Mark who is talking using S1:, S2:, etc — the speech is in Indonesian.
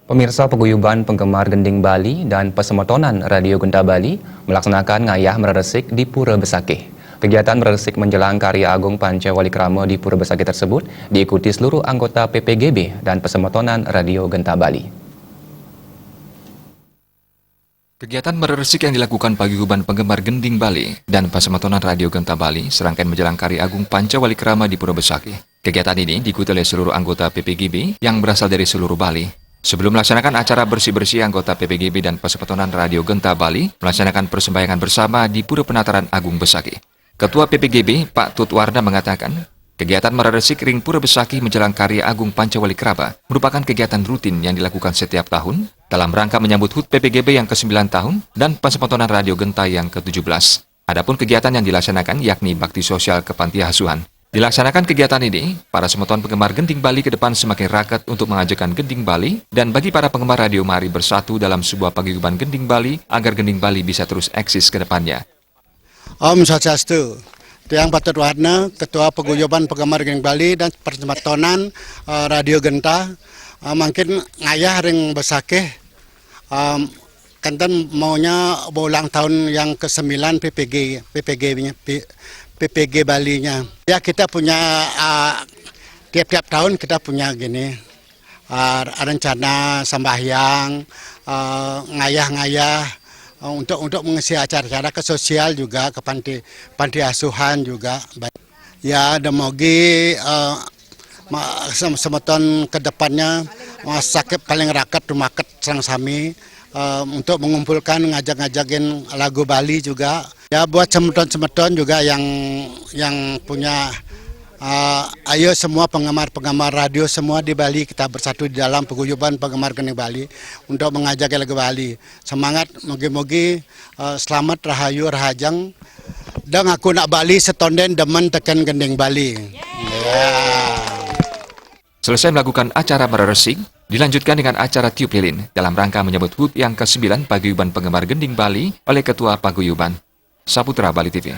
S1: Pemirsa Paguyuban Penggemar Gending Bali dan Pesemotonan Radio Genta Bali melaksanakan ngayah mereresik di Pura Besakih. Kegiatan mereresik menjelang Karya Agung Panca Walikrama di Pura Besakih tersebut diikuti seluruh anggota PPGB dan Pesemotonan Radio Genta Bali.
S2: Kegiatan mereresik yang dilakukan Paguyuban Penggemar Gending Bali dan Pesemotonan Radio Genta Bali serangkaian menjelang Karya Agung Panca Walikrama di Pura Besakih. Kegiatan ini diikuti oleh seluruh anggota PPGB yang berasal dari seluruh Bali. Sebelum melaksanakan acara bersih-bersih, anggota PPGB dan Pesemotonan Radio Genta Bali melaksanakan persembahyangan bersama di Pura Penataran Agung Besakih. Ketua PPGB, Pak Tut Warna mengatakan, kegiatan mereresik ring Pura Besakih menjelang Karya Agung Panca Walikrama merupakan kegiatan rutin yang dilakukan setiap tahun dalam rangka menyambut HUT PPGB yang ke-9 tahun dan Pesemotonan Radio Genta yang ke-17. Adapun kegiatan yang dilaksanakan yakni bakti sosial ke panti asuhan. Dilaksanakan kegiatan ini, para semoton penggemar Gending Bali ke depan semakin raket untuk mengajakkan Gending Bali dan bagi para penggemar radio mari bersatu dalam sebuah paguyuban Gending Bali agar Gending Bali bisa terus eksis ke depannya.
S3: Om Swastiastu, Tiang Pak Tut Warna, Ketua Paguyuban Penggemar Gending Bali dan Pesemotonan Radio Genta, mungkin ngayah ring Besakih, kanten maunya ulang tahun yang ke-9 PPG Bali-nya. Ya kita punya tiap-tiap tahun kita punya gini rencana sembahyang, ngayah-ngayah untuk mengisi acara-acara ke sosial juga ke panti asuhan juga. Ya demogi semeton ke depannya sakit paling raket rumaket serang sami untuk mengumpulkan ngajak-ngajakin lagu Bali juga. Ya buat semeton-semeton juga yang punya ayo semua penggemar radio semua di Bali kita bersatu di dalam Paguyuban Penggemar Gending Bali untuk mengajak lagu Bali. Semangat, mogi-mogi selamat rahayu rahajang dan aku nak Bali setonden demen tekan Gending Bali.
S2: Selesai melakukan acara mereresik, dilanjutkan dengan acara tiup lilin dalam rangka menyambut HUT yang ke-9 Paguyuban Penggemar Gending Bali oleh Ketua Paguyuban. Saputra Bali TV.